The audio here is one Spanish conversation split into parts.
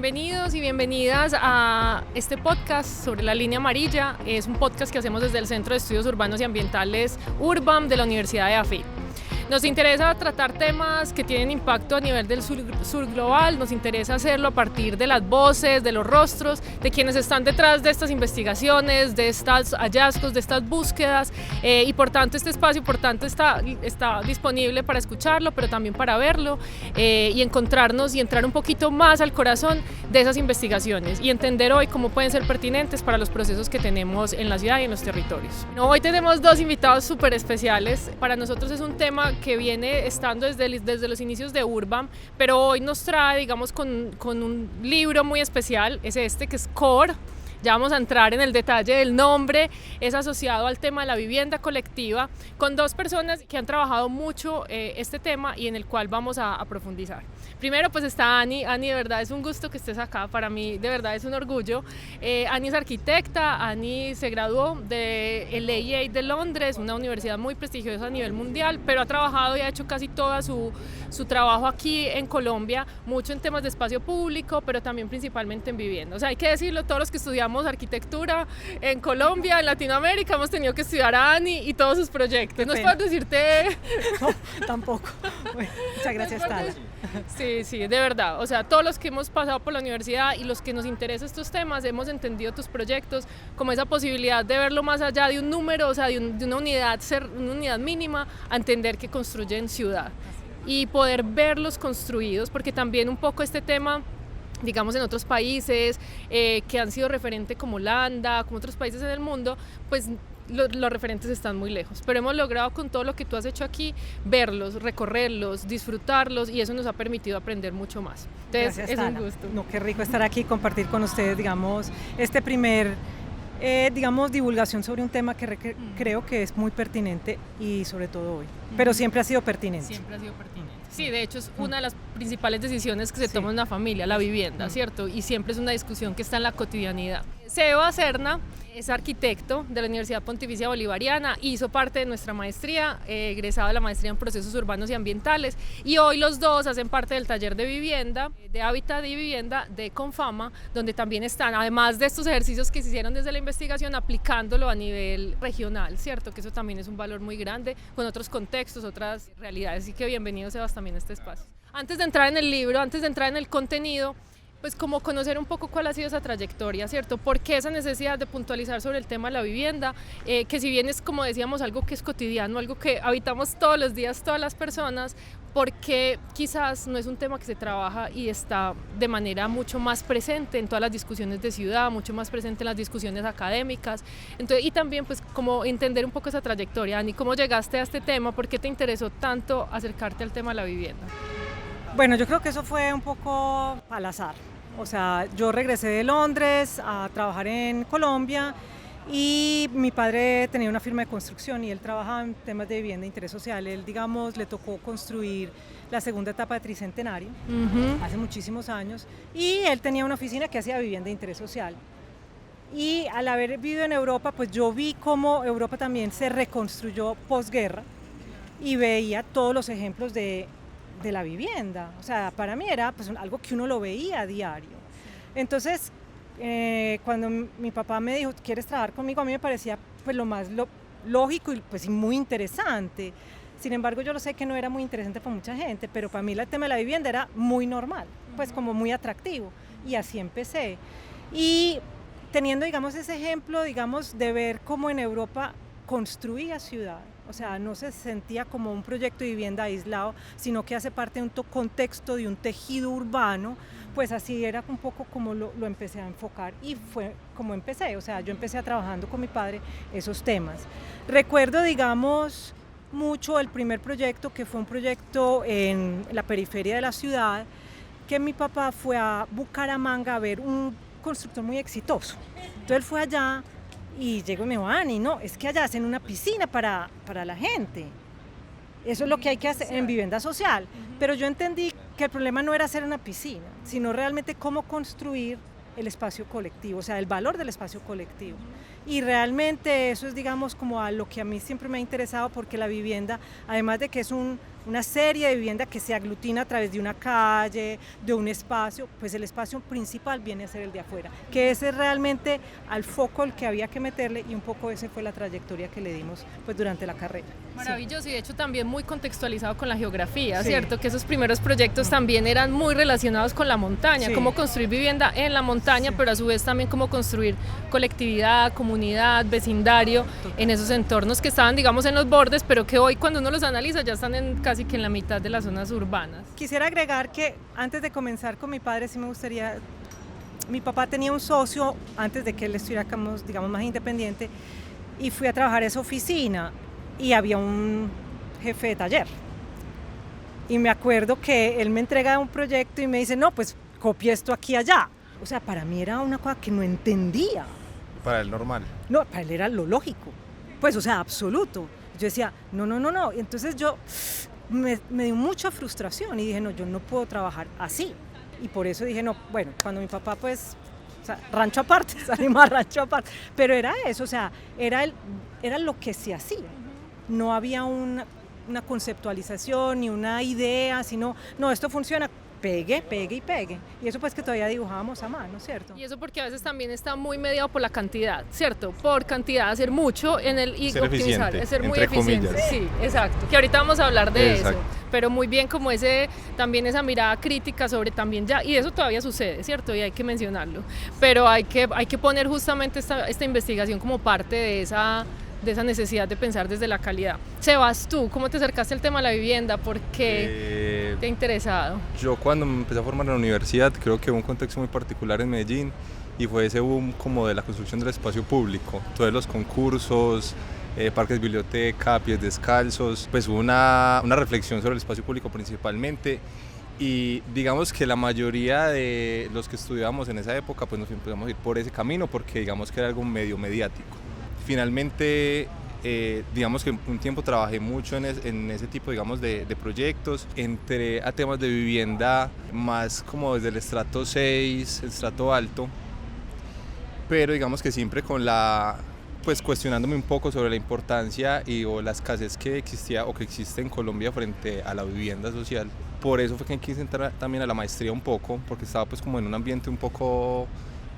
Bienvenidos y bienvenidas a este podcast sobre la línea amarilla. Es un podcast que hacemos desde el Centro de Estudios Urbanos y Ambientales URBAM de la Universidad de AFIT. Nos interesa tratar temas que tienen impacto a nivel del sur global, nos interesa hacerlo a partir de las voces, de los rostros, de quienes están detrás de estas investigaciones, de estos hallazgos, de estas búsquedas y por tanto este espacio está disponible para escucharlo, pero también para verlo y encontrarnos y entrar un poquito más al corazón de esas investigaciones y entender hoy cómo pueden ser pertinentes para los procesos que tenemos en la ciudad y en los territorios. Hoy tenemos dos invitados súper especiales. Para nosotros es un tema que viene estando desde los inicios de URBAM, pero hoy nos trae, digamos, con un libro muy especial, es este que es Core. Ya vamos a entrar en el detalle del nombre, es asociado al tema de la vivienda colectiva, con dos personas que han trabajado mucho este tema y en el cual vamos a profundizar. Primero pues está Ani. Ani, de verdad es un gusto que estés acá, para mí de verdad es un orgullo. Ani es arquitecta, Ani se graduó del LEA de Londres, una universidad muy prestigiosa a nivel mundial, pero ha trabajado y ha hecho casi todo su trabajo aquí en Colombia, mucho en temas de espacio público, pero también principalmente en vivienda. O sea, hay que decirlo, todos los que estudiamos arquitectura en Colombia, en Latinoamérica, hemos tenido que estudiar a Ani y todos sus proyectos. ¿No puedes decirte? No, tampoco. Bueno, muchas gracias, Tala. Sí, de verdad. O sea, todos los que hemos pasado por la universidad y los que nos interesan estos temas, hemos entendido tus proyectos como esa posibilidad de verlo más allá de un número, o sea, de una unidad, ser una unidad mínima, a entender que construyen ciudad y poder verlos construidos, porque también un poco este tema, digamos en otros países que han sido referente como Holanda, como otros países en el mundo, pues los referentes están muy lejos, pero hemos logrado con todo lo que tú has hecho aquí, verlos, recorrerlos, disfrutarlos y eso nos ha permitido aprender mucho más. Entonces, gracias, es Tala. un gusto. No, qué rico estar aquí y compartir con ustedes, digamos, este primer, divulgación sobre un tema que creo que es muy pertinente y sobre todo hoy, pero siempre ha sido pertinente. Siempre ha sido pertinente. Sí, de hecho es una de las principales decisiones que se toma en una familia, la vivienda, ¿cierto? Y siempre es una discusión que está en la cotidianidad. Seba Serna es arquitecto de la Universidad Pontificia Bolivariana, hizo parte de nuestra maestría, egresado de la maestría en procesos urbanos y ambientales, y hoy los dos hacen parte del taller de vivienda, de hábitat y vivienda de Confama, donde también están, además de estos ejercicios que se hicieron desde la investigación, aplicándolo a nivel regional, ¿cierto? Que eso también es un valor muy grande, con otros contextos, otras realidades, así que bienvenido, Sebas, también a este espacio. Antes de entrar en el libro, antes de entrar en el contenido, pues como conocer un poco cuál ha sido esa trayectoria, ¿cierto? ¿Por qué esa necesidad de puntualizar sobre el tema de la vivienda? Que si bien es, como decíamos, algo que es cotidiano, algo que habitamos todos los días, todas las personas, porque quizás no es un tema que se trabaja y está de manera mucho más presente en todas las discusiones de ciudad, mucho más presente en las discusiones académicas. Entonces, y también pues como entender un poco esa trayectoria, Ani, ¿cómo llegaste a este tema? ¿Por qué te interesó tanto acercarte al tema de la vivienda? Bueno, yo creo que eso fue un poco al azar. O sea, yo regresé de Londres a trabajar en Colombia y mi padre tenía una firma de construcción y él trabajaba en temas de vivienda de interés social. Él, digamos, le tocó construir la segunda etapa de Tricentenario hace muchísimos años y él tenía una oficina que hacía vivienda de interés social. Y al haber vivido en Europa, pues yo vi cómo Europa también se reconstruyó posguerra y veía todos los ejemplos de la vivienda. O sea, para mí era pues algo que uno lo veía a diario. Entonces, cuando mi papá me dijo, ¿quieres trabajar conmigo? A mí me parecía pues lo más lógico y pues muy interesante. Sin embargo, yo lo sé que no era muy interesante para mucha gente, pero para mí el tema de la vivienda era muy normal, pues como muy atractivo. Y así empecé. Y teniendo, digamos, ese ejemplo, digamos, de ver cómo en Europa construía ciudad. O sea, no se sentía como un proyecto de vivienda aislado, sino que hace parte de un contexto, de un tejido urbano, pues así era un poco como lo empecé a enfocar y fue como empecé. O sea, yo empecé trabajando con mi padre esos temas. Recuerdo, digamos, mucho el primer proyecto, que fue un proyecto en la periferia de la ciudad, que mi papá fue a Bucaramanga a ver un constructor muy exitoso. Entonces él fue allá y llegó y me dijo, Ani, no, es que allá hacen una piscina para la gente. Eso es lo que hay que hacer en vivienda social. Pero yo entendí que el problema no era hacer una piscina, sino realmente cómo construir el espacio colectivo, o sea, el valor del espacio colectivo. Y realmente eso es, digamos, como a lo que a mí siempre me ha interesado, porque la vivienda, además de que es un una serie de vivienda que se aglutina a través de una calle, de un espacio, pues el espacio principal viene a ser el de afuera, que ese es realmente al foco el que había que meterle y un poco esa fue la trayectoria que le dimos pues durante la carrera. Maravilloso, y de hecho también muy contextualizado con la geografía, Sí. ¿cierto? Que esos primeros proyectos también eran muy relacionados con la montaña, Sí. cómo construir vivienda en la montaña, Sí. pero a su vez también cómo construir colectividad, comunidad, vecindario, en esos entornos que estaban, digamos, en los bordes, pero que hoy cuando uno los analiza ya están casi que en la mitad de las zonas urbanas. Quisiera agregar que antes de comenzar con mi padre sí me gustaría, mi papá tenía un socio antes de que él estuviera, digamos, más independiente y fui a trabajar a esa oficina y había un jefe de taller y me acuerdo que él me entrega un proyecto y me dice, no, pues copie esto aquí y allá. O sea, para mí era una cosa que no entendía. Para el normal. No, para él era lo lógico, pues o sea, absoluto. Yo decía, no, entonces yo me dio mucha frustración y dije, no, yo no puedo trabajar así. Y por eso dije, no, bueno, cuando mi papá pues, o sea, rancho aparte, salimos a rancho aparte, pero era eso, o sea, era lo que se hacía. No había una conceptualización ni una idea, sino, no, esto funciona, pegue. Y eso pues que todavía dibujábamos a mano, ¿cierto? Y eso porque a veces también está muy mediado por la cantidad, ¿cierto? Por cantidad, hacer mucho en el y Ser optimizar, eficiente, ser muy entre eficiente. comillas. Sí, exacto. Que ahorita vamos a hablar de Exacto. eso, pero muy bien como también esa mirada crítica sobre también ya, y eso todavía sucede, ¿cierto? Y hay que mencionarlo. Pero hay que poner justamente esta investigación como parte de esa necesidad de pensar desde la calidad. Sebas, tú, ¿cómo te acercaste al tema de la vivienda? ¿Por qué te ha interesado? Yo cuando me empecé a formar en la universidad, creo que hubo un contexto muy particular en Medellín y fue ese boom como de la construcción del espacio público, todos los concursos, parques, biblioteca, pies descalzos, pues hubo una reflexión sobre el espacio público principalmente y digamos que la mayoría de los que estudiábamos en esa época pues nos empezamos a ir por ese camino porque digamos que era algo medio mediático. Finalmente, digamos que un tiempo trabajé mucho en ese tipo, digamos, de proyectos. Entré a temas de vivienda más como desde el estrato 6, el estrato alto, pero digamos que siempre pues cuestionándome un poco sobre la importancia o la escasez que existía o que existe en Colombia frente a la vivienda social. Por eso fue que quise entrar también a la maestría un poco, porque estaba pues como en un ambiente un poco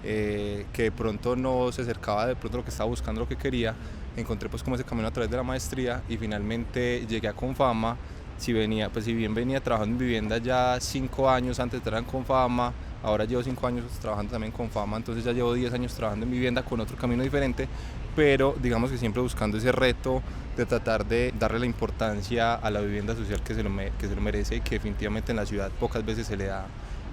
que de pronto no se acercaba de pronto a lo que estaba buscando, lo que quería. Encontré pues como ese camino a través de la maestría y finalmente llegué a Confama. Si bien venía trabajando en vivienda ya 5 años antes de entrar en Confama, ahora llevo 5 años trabajando también en Confama, entonces ya llevo 10 años trabajando en vivienda con otro camino diferente, pero digamos que siempre buscando ese reto de tratar de darle la importancia a la vivienda social que se lo merece y que definitivamente en la ciudad pocas veces se le da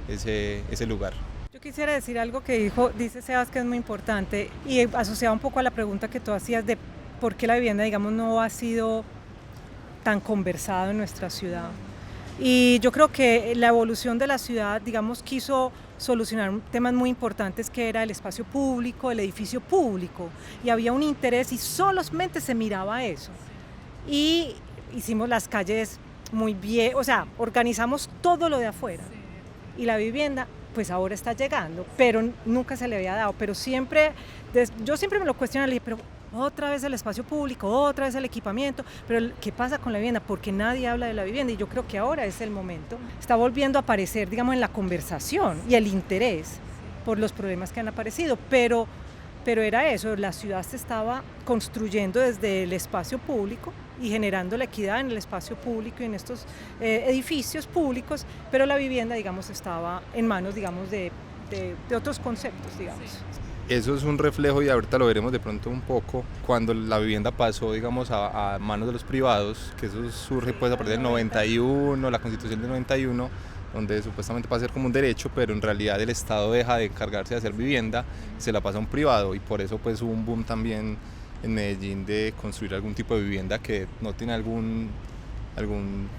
ese lugar. Yo quisiera decir algo que dice Sebas que es muy importante y asociado un poco a la pregunta que tú hacías de por qué la vivienda, digamos, no ha sido tan conversado en nuestra ciudad. Y yo creo que la evolución de la ciudad, digamos, quiso solucionar temas muy importantes que era el espacio público, el edificio público, y había un interés y solamente se miraba eso. Y hicimos las calles muy bien, o sea, organizamos todo lo de afuera. Y la vivienda, pues ahora está llegando, pero nunca se le había dado, pero yo siempre me lo cuestionaba, le dije, pero otra vez el espacio público, otra vez el equipamiento, pero ¿qué pasa con la vivienda? Porque nadie habla de la vivienda y yo creo que ahora es el momento, está volviendo a aparecer, digamos, en la conversación y el interés por los problemas que han aparecido, pero era eso, la ciudad se estaba construyendo desde el espacio público y generando la equidad en el espacio público y en estos edificios públicos, pero la vivienda, digamos, estaba en manos, digamos, de otros conceptos, digamos. Eso es un reflejo y ahorita lo veremos de pronto un poco cuando la vivienda pasó, digamos, a manos de los privados, que eso surge pues a partir del 91, la Constitución del 91, donde supuestamente pasa a ser como un derecho, pero en realidad el Estado deja de encargarse de hacer vivienda, se la pasa a un privado y por eso pues hubo un boom también en Medellín de construir algún tipo de vivienda que no tiene algún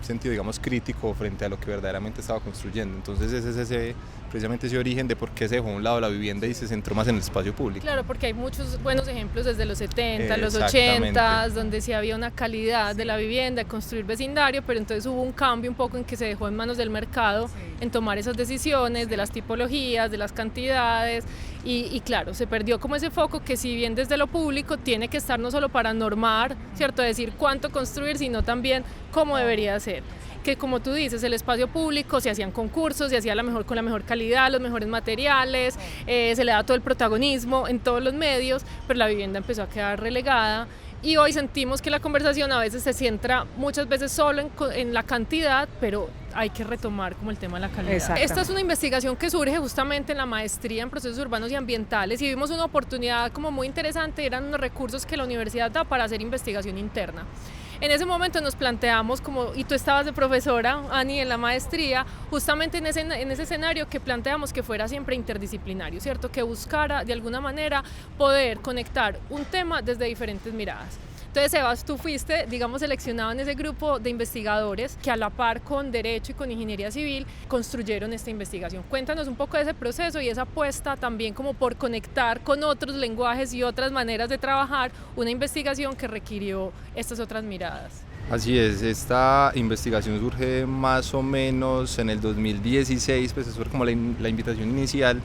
sentido, digamos, crítico frente a lo que verdaderamente estaba construyendo. Entonces ese es precisamente ese origen de por qué se dejó a un lado la vivienda y se centró más en el espacio público. Claro, porque hay muchos buenos ejemplos desde los 70, los 80, donde sí había una calidad de la vivienda, de construir vecindario, pero entonces hubo un cambio un poco en que se dejó en manos del mercado en tomar esas decisiones de las tipologías, de las cantidades y claro, se perdió como ese foco que si bien desde lo público tiene que estar no solo para normar, ¿cierto? Decir cuánto construir, sino también cómo debería ser. que como tú dices, el espacio público, se hacían concursos, se hacía con la mejor calidad, los mejores materiales, se le daba todo el protagonismo en todos los medios, pero la vivienda empezó a quedar relegada. Y hoy sentimos que la conversación a veces se centra muchas veces solo en la cantidad, pero hay que retomar como el tema de la calidad. Esta es una investigación que surge justamente en la maestría en procesos urbanos y ambientales y vimos una oportunidad como muy interesante, eran unos recursos que la universidad da para hacer investigación interna. En ese momento nos planteamos y tú estabas de profesora, Ani, en la maestría, justamente en ese escenario que planteamos que fuera siempre interdisciplinario, ¿cierto? Que buscara de alguna manera poder conectar un tema desde diferentes miradas. Entonces, Sebas, tú fuiste, digamos, seleccionado en ese grupo de investigadores que a la par con Derecho y con Ingeniería Civil construyeron esta investigación. Cuéntanos un poco de ese proceso y esa apuesta también como por conectar con otros lenguajes y otras maneras de trabajar una investigación que requirió estas otras miradas. Así es, esta investigación surge más o menos en el 2016, pues eso fue como la invitación inicial.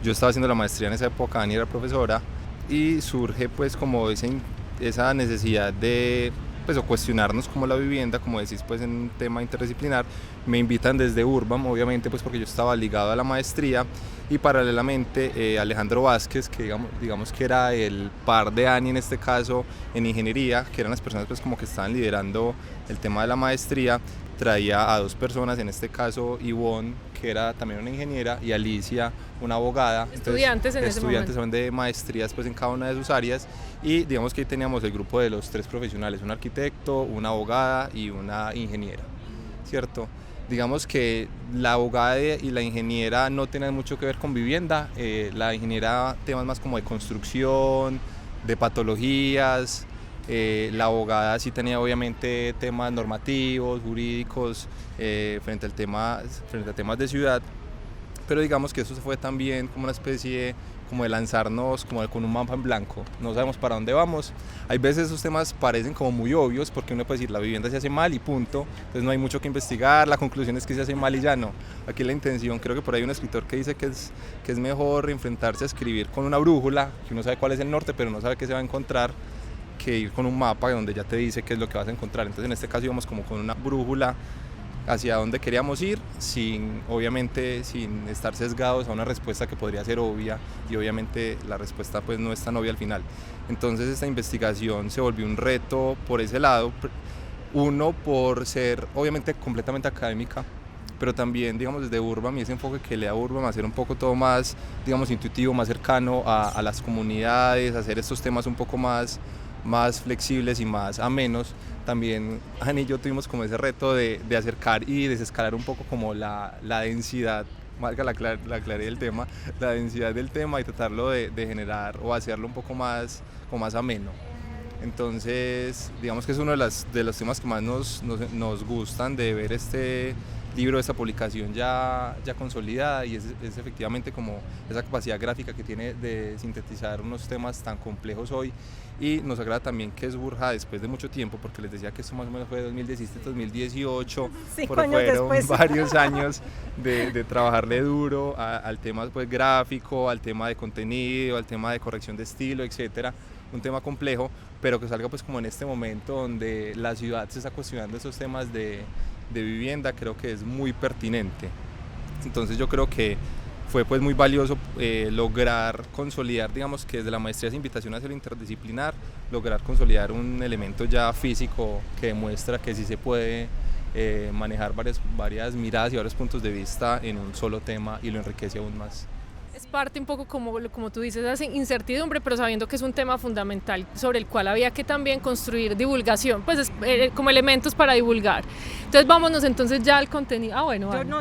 Yo estaba haciendo la maestría en esa época, Dani era profesora, y surge pues como esa necesidad de pues, o cuestionarnos como la vivienda, como decís, pues en un tema interdisciplinar. Me invitan desde Urbam, obviamente pues porque yo estaba ligado a la maestría, y paralelamente Alejandro Vázquez, que digamos que era el par de Ani en este caso en ingeniería, que eran las personas pues como que estaban liderando el tema de la maestría, traía a dos personas, en este caso Ivonne, que era también una ingeniera, y Alicia, una abogada. Estudiantes en ese momento. Estudiantes son de maestrías pues en cada una de sus áreas, y digamos que ahí teníamos el grupo de los tres profesionales, un arquitecto, una abogada y una ingeniera, ¿cierto? Digamos que la abogada y la ingeniera no tienen mucho que ver con vivienda, la ingeniera temas más como de construcción, de patologías. La abogada sí tenía obviamente temas normativos, jurídicos, frente a temas de ciudad, pero digamos que eso fue también como una especie como de lanzarnos como con un mapa en blanco, no sabemos para dónde vamos. Hay veces esos temas parecen como muy obvios porque uno puede decir la vivienda se hace mal y punto, entonces no hay mucho que investigar, la conclusión es que se hace mal y ya no. Aquí la intención, creo que por ahí hay un escritor que dice que es mejor enfrentarse a escribir con una brújula, que uno sabe cuál es el norte pero no sabe qué se va a encontrar, que ir con un mapa donde ya te dice qué es lo que vas a encontrar. Entonces en este caso íbamos como con una brújula hacia dónde queríamos ir, obviamente sin estar sesgados a una respuesta que podría ser obvia, y obviamente la respuesta pues no es tan obvia al final. Entonces esta investigación se volvió un reto por ese lado, uno por ser obviamente completamente académica, pero también digamos desde Urbam y ese enfoque que le da Urbam, hacer un poco todo más digamos intuitivo, más cercano a las comunidades, hacer estos temas un poco más flexibles y más amenos. También Ani y yo tuvimos como ese reto de acercar y desescalar un poco como la densidad, marca la claridad del tema, la densidad del tema, y tratarlo de generar o hacerlo un poco más ameno. Entonces digamos que es uno de los temas que más nos gustan de ver este libro, esta publicación ya consolidada, y es efectivamente como esa capacidad gráfica que tiene de sintetizar unos temas tan complejos hoy. Y nos agrada también que surja después de mucho tiempo, porque les decía que esto más o menos fue de 2017 2018, pero fueron varios años de trabajarle duro al tema pues, gráfico, al tema de contenido, al tema de corrección de estilo, etcétera. Un tema complejo, pero que salga pues como en este momento donde la ciudad se está cuestionando esos temas de vivienda, creo que es muy pertinente. Entonces yo creo que fue pues muy valioso lograr consolidar, digamos que desde la maestría esa invitación hacia lo interdisciplinar, lograr consolidar un elemento ya físico que demuestra que sí se puede manejar varias miradas y varios puntos de vista en un solo tema, y lo enriquece aún más. Es parte un poco como tú dices, esa incertidumbre, pero sabiendo que es un tema fundamental sobre el cual había que también construir divulgación, pues como elementos para divulgar. Entonces vámonos entonces ya al contenido.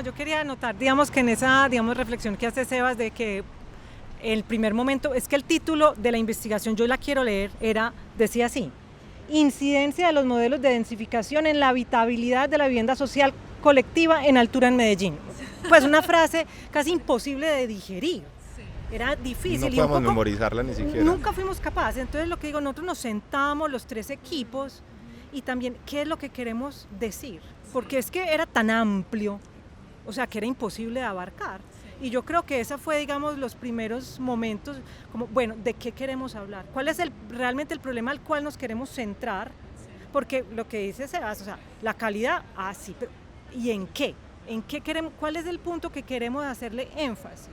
Yo quería anotar, digamos que en esa reflexión que hace Sebas de que el primer momento, es que el título de la investigación, yo la quiero leer, decía así: incidencia de los modelos de densificación en la habitabilidad de la vivienda social colectiva en altura en Medellín. Pues una frase casi imposible de digerir. Era difícil. No podemos memorizarla ni siquiera. Nunca fuimos capaces. Entonces lo que digo, nosotros nos sentamos los tres equipos y también qué es lo que queremos decir. Porque es que era tan amplio, o sea, que era imposible de abarcar. Y yo creo que ese fue, digamos, los primeros momentos, como, bueno, ¿de qué queremos hablar? ¿Cuál es realmente el problema al cual nos queremos centrar? Porque lo que dice Sebas, o sea, la calidad, sí, ¿y en qué? ¿En qué queremos, cuál es el punto que queremos hacerle énfasis?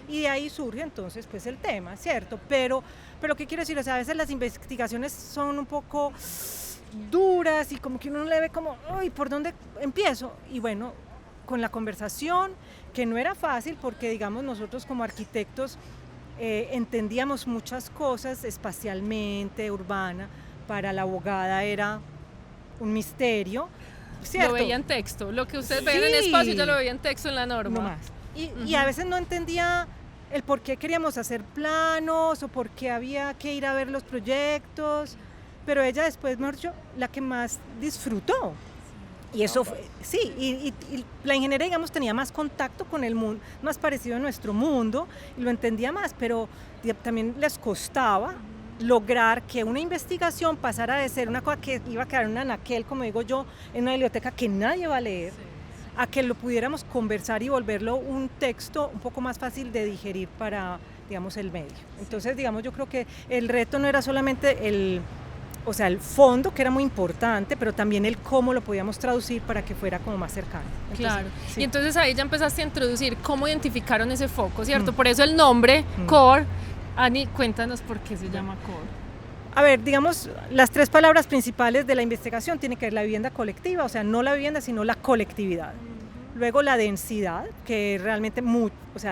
Y de ahí surge entonces pues el tema, ¿cierto? Pero ¿qué quiero decir? O sea, a veces las investigaciones son un poco duras y como que uno le ve como, uy, ¿por dónde empiezo? Y bueno, con la conversación, que no era fácil porque digamos nosotros como arquitectos entendíamos muchas cosas espacialmente, urbana, para la abogada era un misterio, ¿cierto? Lo veía en texto, lo que ustedes ven en espacio ya lo veía en texto en la norma. No más. Y a veces no entendía el por qué queríamos hacer planos o por qué había que ir a ver los proyectos, pero ella después, mejor dicho, la que más disfrutó. Y eso fue, sí, y la ingeniería, digamos, tenía más contacto con el mundo, más parecido a nuestro mundo, y lo entendía más, pero también les costaba lograr que una investigación pasara de ser una cosa que iba a quedar en un anaquel, como digo yo, en una biblioteca que nadie va a leer, a que lo pudiéramos conversar y volverlo un texto un poco más fácil de digerir para, digamos, el medio. Entonces, digamos, yo creo que el reto no era solamente el fondo, que era muy importante, pero también el cómo lo podíamos traducir para que fuera como más cercano. Entonces, claro, sí. Y entonces ahí ya empezaste a introducir cómo identificaron ese foco, ¿cierto? Por eso el nombre, CORE. Ani, cuéntanos por qué se llama CORE. A ver, digamos, las tres palabras principales de la investigación tienen que ver la vivienda colectiva, o sea, no la vivienda, sino la colectividad. Luego la densidad, que es realmente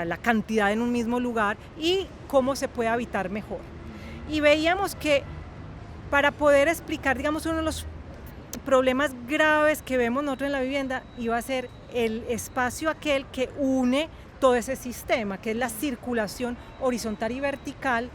la cantidad en un mismo lugar, y cómo se puede habitar mejor. Y veíamos que para poder explicar, digamos, uno de los problemas graves que vemos nosotros en la vivienda iba a ser el espacio aquel que une todo ese sistema, que es la circulación horizontal y vertical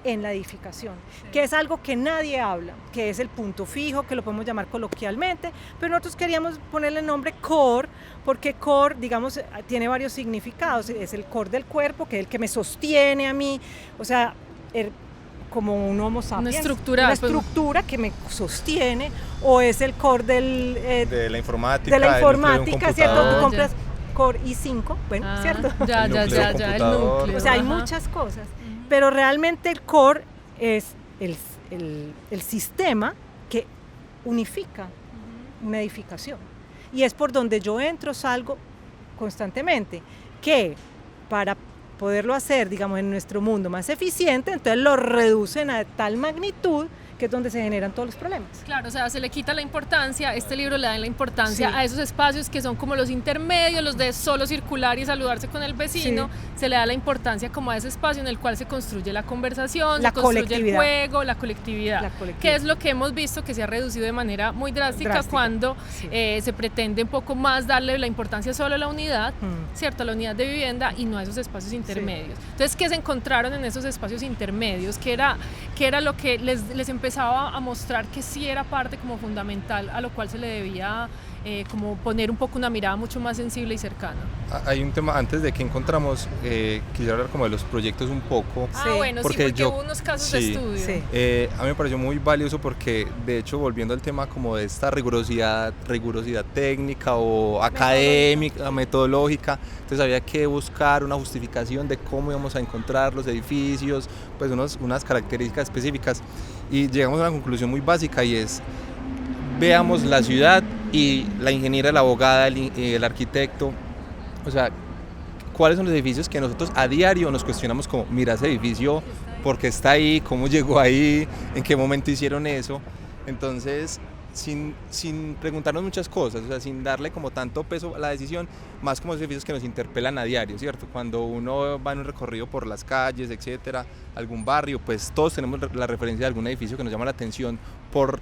en la edificación, que es algo que nadie habla, que es el punto fijo, que lo podemos llamar coloquialmente, pero nosotros queríamos ponerle el nombre core, porque core, digamos, tiene varios significados, es el core del cuerpo, que es el que me sostiene a mí, o sea, como un homo sapiens, una estructura que me sostiene, o es el core de la informática, ¿cierto? Tú compras Core i5, bueno, ¿cierto? Ya, el núcleo. O sea, hay muchas cosas, pero realmente el core es el sistema que unifica una edificación, y es por donde yo entro, salgo constantemente, que para poderlo hacer, digamos, en nuestro mundo más eficiente, entonces lo reducen a tal magnitud que es donde se generan todos los problemas. Claro, o sea, se le quita la importancia, este libro le da la importancia a esos espacios que son como los intermedios, los de solo circular y saludarse con el vecino, se le da la importancia como a ese espacio en el cual se construye la conversación, se construye el juego, la colectividad, que es lo que hemos visto que se ha reducido de manera muy drástica cuando se pretende un poco más darle la importancia solo a la unidad, ¿cierto? A la unidad de vivienda y no a esos espacios intermedios. Entonces, ¿qué se encontraron en esos espacios intermedios? ¿Qué era lo que les empezaba a mostrar que sí era parte como fundamental a lo cual se le debía como poner un poco una mirada mucho más sensible y cercana? Hay un tema, antes de que encontramos, quisiera hablar como de los proyectos un poco. Bueno, porque hubo unos casos de estudio. A mí me pareció muy valioso porque, de hecho, volviendo al tema como de esta rigurosidad técnica o académica, metodológica, entonces había que buscar una justificación de cómo íbamos a encontrar los edificios, pues unas características específicas, y llegamos a una conclusión muy básica, y es: veamos la ciudad y la ingeniera, la abogada, el arquitecto, o sea, cuáles son los edificios que nosotros a diario nos cuestionamos, como, mira ese edificio, ¿por qué está ahí? ¿Cómo llegó ahí? ¿En qué momento hicieron eso? Entonces, sin preguntarnos muchas cosas, o sea, sin darle como tanto peso a la decisión, más como esos edificios que nos interpelan a diario, ¿cierto? Cuando uno va en un recorrido por las calles, etcétera, algún barrio, pues todos tenemos la referencia de algún edificio que nos llama la atención por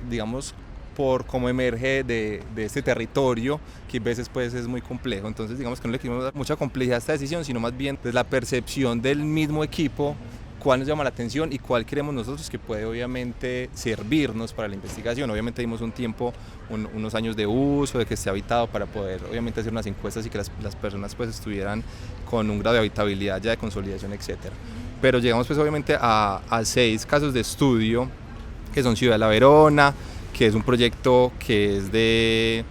cómo emerge de este territorio, que a veces pues es muy complejo. Entonces, digamos que no le queremos dar mucha complejidad a esta decisión, sino más bien desde la percepción del mismo equipo, cuál nos llama la atención y cuál creemos nosotros que puede obviamente servirnos para la investigación. Obviamente dimos un tiempo, unos años de uso, de que esté habitado, para poder obviamente hacer unas encuestas y que las personas pues estuvieran con un grado de habitabilidad ya de consolidación, etcétera. Pero llegamos pues obviamente a 6 casos de estudio, que son Ciudad de la Verona, que es un proyecto que es de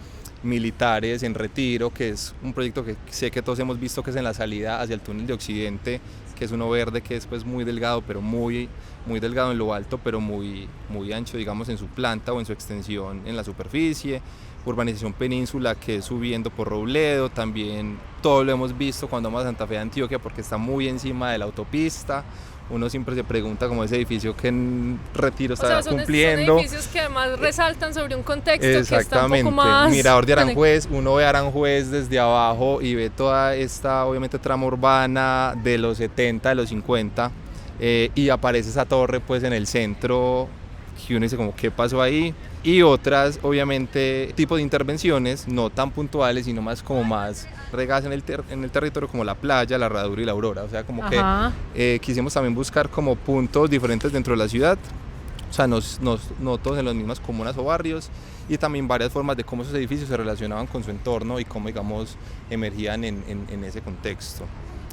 militares en retiro, que es un proyecto que sé que todos hemos visto, que es en la salida hacia el túnel de Occidente, que es uno verde, que es pues muy delgado, pero muy delgado en lo alto, pero muy ancho, digamos, en su planta o en su extensión en la superficie. urbanización Península, que es subiendo por Robledo, también todo lo hemos visto cuando vamos a Santa Fe de Antioquia porque está muy encima de la autopista. Uno siempre se pregunta como ese edificio que en Retiro está cumpliendo. Son edificios que además resaltan sobre un contexto que está un poco más... Mirador de Aranjuez, uno ve Aranjuez desde abajo y ve toda esta, obviamente, trama urbana de los 70, de los 50, y aparece esa torre pues en el centro, que uno dice como, ¿qué pasó ahí? Y otras, obviamente, tipos de intervenciones, no tan puntuales, sino más como más regadas en el territorio, como la playa, la Herradura y la Aurora. O sea, como que quisimos también buscar como puntos diferentes dentro de la ciudad, o sea, no todos en las mismas comunas o barrios, y también varias formas de cómo esos edificios se relacionaban con su entorno y cómo, digamos, emergían en ese contexto.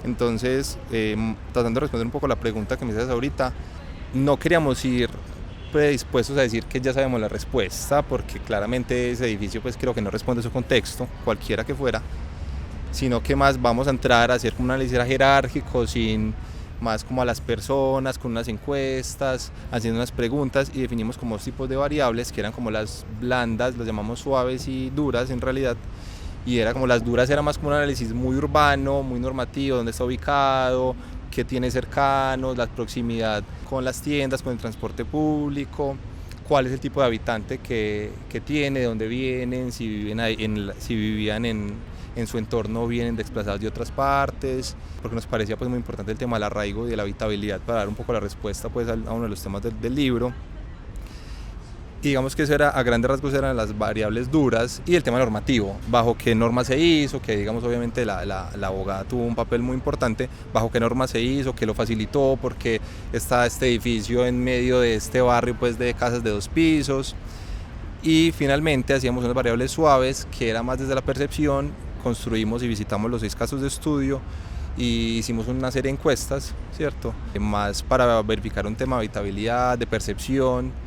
Entonces, tratando de responder un poco la pregunta que me haces ahorita, no queríamos ir predispuestos a decir que ya sabemos la respuesta, porque claramente ese edificio pues creo que no responde a su contexto, cualquiera que fuera, sino que más vamos a entrar a hacer como un análisis jerárquico, sin más como a las personas, con unas encuestas, haciendo unas preguntas, y definimos como dos tipos de variables que eran como las blandas, las llamamos suaves y duras en realidad, y era como las duras era más como un análisis muy urbano, muy normativo, dónde está ubicado, qué tiene cercanos, la proximidad con las tiendas, con el transporte público, cuál es el tipo de habitante que tiene, de dónde vienen, si viven si vivían en su entorno o vienen desplazados de otras partes, porque nos parecía pues muy importante el tema del arraigo y de la habitabilidad para dar un poco la respuesta pues a uno de los temas del libro. Y digamos que eso era, a grandes rasgos eran las variables duras, y el tema normativo, bajo qué norma se hizo, que digamos obviamente la abogada tuvo un papel muy importante, bajo qué norma se hizo, qué lo facilitó, porque está este edificio en medio de este barrio pues de casas de 2 pisos, y finalmente hacíamos unas variables suaves, que era más desde la percepción. Construimos y visitamos los 6 casos de estudio y hicimos una serie de encuestas, ¿cierto? Más para verificar un tema de habitabilidad, de percepción,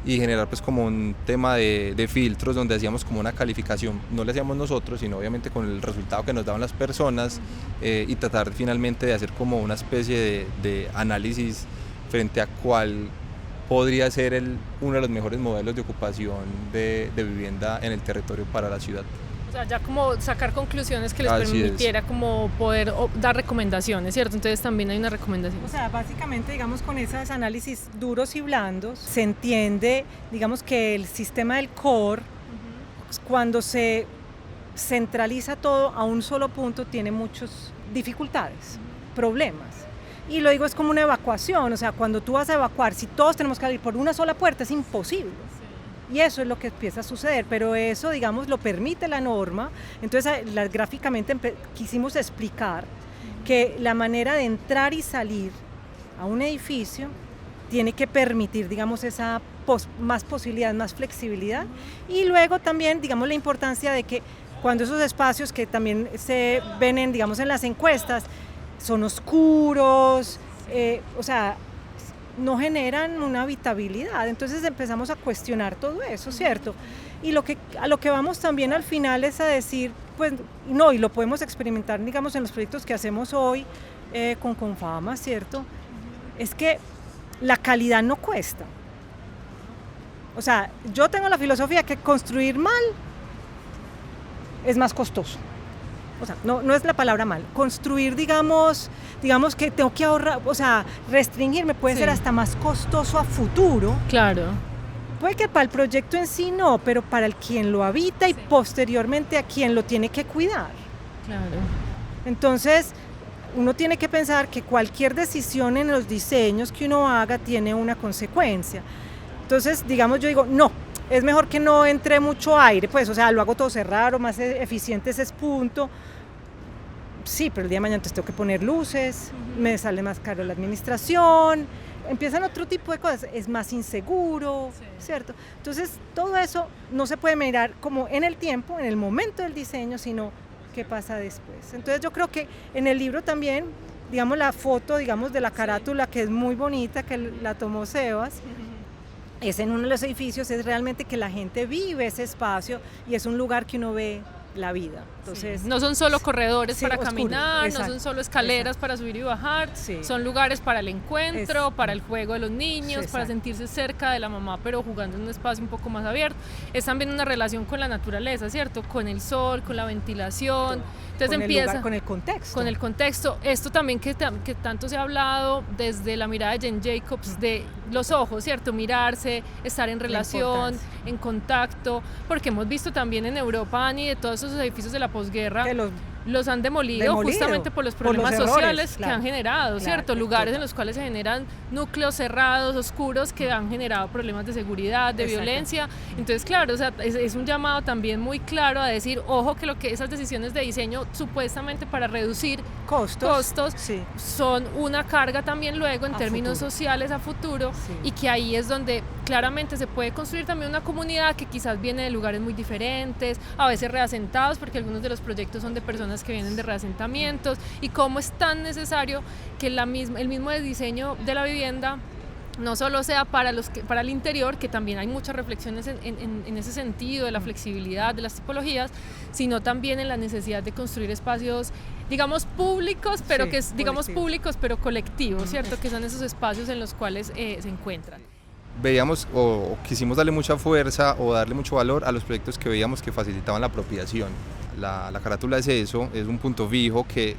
y generar pues como un tema de filtros donde hacíamos como una calificación, no le hacíamos nosotros, sino obviamente con el resultado que nos daban las personas, y tratar finalmente de hacer como una especie de análisis frente a cuál podría ser uno de los mejores modelos de ocupación de vivienda en el territorio para la ciudad. O sea, ya como sacar conclusiones que les permitiera como poder dar recomendaciones, ¿cierto? Entonces también hay una recomendación. O sea, básicamente, digamos, con esos análisis duros y blandos, se entiende, digamos, que el sistema del core, cuando se centraliza todo a un solo punto, tiene muchas dificultades, problemas. Y lo digo, es como una evacuación, o sea, cuando tú vas a evacuar, si todos tenemos que salir por una sola puerta, es imposible. Y eso es lo que empieza a suceder, pero eso, digamos, lo permite la norma. Entonces, gráficamente quisimos explicar que la manera de entrar y salir a un edificio tiene que permitir, digamos, esa más posibilidad, más flexibilidad. Y luego también, digamos, la importancia de que cuando esos espacios que también se ven digamos, en las encuestas son oscuros, o sea, no generan una habitabilidad. Entonces empezamos a cuestionar todo eso, ¿cierto? Y a lo que vamos también al final es a decir, pues no, y lo podemos experimentar, digamos, en los proyectos que hacemos hoy con Confama, ¿cierto? Es que la calidad no cuesta. O sea, yo tengo la filosofía que construir mal es más costoso. O sea, no es la palabra mal. Construir, digamos que tengo que ahorrar, o sea, restringirme puede ser hasta más costoso a futuro. Claro. Puede que para el proyecto en sí no, pero para quien lo habita y posteriormente a quien lo tiene que cuidar. Claro. Entonces, uno tiene que pensar que cualquier decisión en los diseños que uno haga tiene una consecuencia. Entonces, digamos, yo digo, no, es mejor que no entre mucho aire, pues, o sea, lo hago todo cerrado, más eficiente ese es punto. Sí, pero el día de mañana entonces tengo que poner luces, me sale más caro la administración, empiezan otro tipo de cosas, es más inseguro, ¿cierto? Entonces, todo eso no se puede mirar como en el tiempo, en el momento del diseño, sino qué pasa después. Entonces, yo creo que en el libro también, digamos, la foto, digamos, de la carátula, que es muy bonita, que la tomó Sebas, es en uno de los edificios, es realmente que la gente vive ese espacio y es un lugar que uno ve la vida. Entonces, no son solo corredores para oscuros, caminar, exacto, no son solo escaleras para subir y bajar, son lugares para el encuentro, para el juego de los niños, para sentirse cerca de la mamá, pero jugando en un espacio un poco más abierto. Es también una relación con la naturaleza, ¿cierto? Con el sol, con la ventilación. Entonces empieza con el contexto. Con el contexto. Esto también que tanto se ha hablado desde la mirada de Jane Jacobs, de los ojos, ¿cierto? Mirarse, estar en relación, en contacto, porque hemos visto también en Europa, Ani, de todos esos edificios de la posguerra, que los han demolido justamente por los problemas sociales que han generado, ¿cierto? Lugares en los cuales se generan núcleos cerrados, oscuros, que han generado problemas de seguridad, de violencia. Entonces, claro, o sea, es un llamado también muy claro a decir, ojo, que esas decisiones de diseño supuestamente para reducir costos son una carga también luego en términos sociales a futuro, y que ahí es donde claramente se puede construir también una comunidad que quizás viene de lugares muy diferentes, a veces reasentados, porque algunos de los proyectos son de personas que vienen de reasentamientos, y cómo es tan necesario que el mismo diseño de la vivienda no solo sea para el interior, que también hay muchas reflexiones en ese sentido, de la flexibilidad, de las tipologías, sino también en la necesidad de construir espacios, digamos, públicos, pero públicos, pero colectivos, ¿cierto? Que son esos espacios en los cuales se encuentran. Veíamos o quisimos darle mucha fuerza o darle mucho valor a los proyectos que veíamos que facilitaban la apropiación. La carátula es eso, es un punto fijo que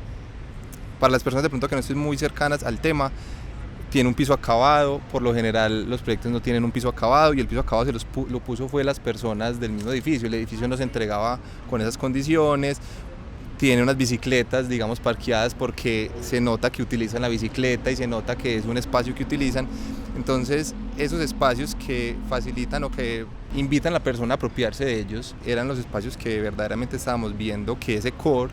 para las personas de pronto que no estén muy cercanas al tema, tiene un piso acabado. Por lo general los proyectos no tienen un piso acabado, y el piso acabado lo puso fue las personas del mismo edificio. El edificio no se entregaba con esas condiciones. Tiene unas bicicletas, digamos, parqueadas, porque se nota que utilizan la bicicleta y se nota que es un espacio que utilizan. Entonces, esos espacios que facilitan o que invitan a la persona a apropiarse de ellos eran los espacios que verdaderamente estábamos viendo que ese core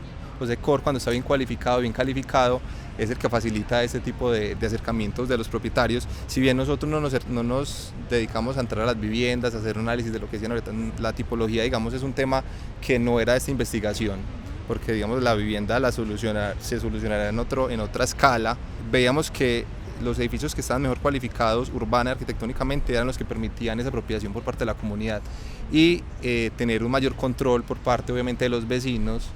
cuando está bien cualificado, bien calificado, es el que facilita este tipo de acercamientos de los propietarios. Si bien nosotros no nos dedicamos a entrar a las viviendas, a hacer un análisis de lo que decían ahorita, la tipología, digamos, es un tema que no era de esta investigación, porque, digamos, la vivienda se solucionará en otra escala. Veíamos que los edificios que estaban mejor cualificados urbana y arquitectónicamente eran los que permitían esa apropiación por parte de la comunidad, y tener un mayor control por parte, obviamente, de los vecinos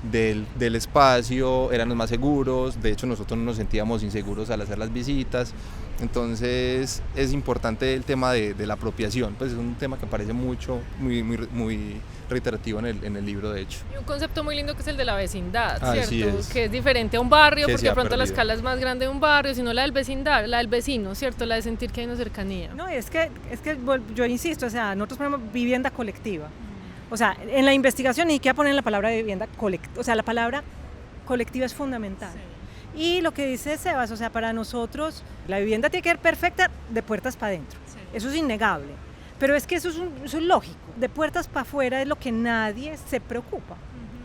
del espacio. Eran los más seguros. De hecho, nosotros no nos sentíamos inseguros al hacer las visitas. Entonces es importante el tema de la apropiación, pues es un tema que aparece mucho, muy reiterativo en el libro, de hecho. Y un concepto muy lindo que es el de la vecindad, Así ¿cierto? Es. Que es diferente a un barrio, Que porque de pronto la escala es más grande de un barrio, sino la del vecindad, la del vecino, ¿cierto? La de sentir que hay una cercanía. No, es que yo insisto, o sea, nosotros ponemos vivienda colectiva. O sea, en la investigación ni siquiera ponen la palabra vivienda colectiva, o sea, la palabra colectiva es fundamental. Y lo que dice Sebas, o sea, para nosotros la vivienda tiene que ser perfecta de puertas para adentro. Eso es innegable. Pero es que eso es lógico. De puertas para afuera es lo que nadie se preocupa.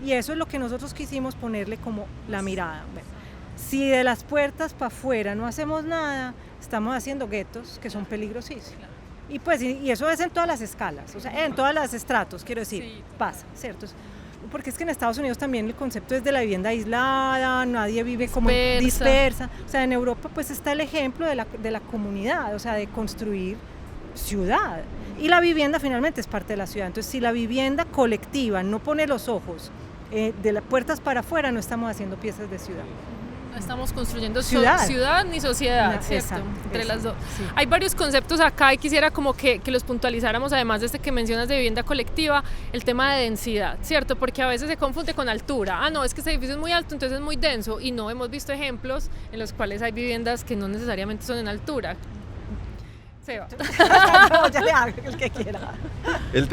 Y eso es lo que nosotros quisimos ponerle como la mirada. Bueno, si de las puertas para afuera no hacemos nada, estamos haciendo guetos que son peligrosísimos. Y pues y eso es en todas las escalas, o sea, en todas las estratos, quiero decir, pasa, ¿cierto? Porque es que en Estados Unidos también el concepto es de la vivienda aislada, nadie vive como dispersa. O sea, en Europa pues está el ejemplo de la comunidad, o sea, de construir ciudad. Y la vivienda finalmente es parte de la ciudad. Entonces, si la vivienda colectiva no pone los ojos de las puertas para afuera, no estamos haciendo piezas de ciudad. No estamos construyendo ciudad ni sociedad, ¿cierto? Entre las dos. Sí. Hay varios conceptos acá y quisiera como que los puntualizáramos, además de este que mencionas de vivienda colectiva, el tema de densidad, ¿cierto? Porque a veces se confunde con altura. Ah, no, es que este edificio es muy alto, entonces es muy denso, y no hemos visto ejemplos en los cuales hay viviendas que no necesariamente son en altura. Seba. No, ya le hago el que quiera.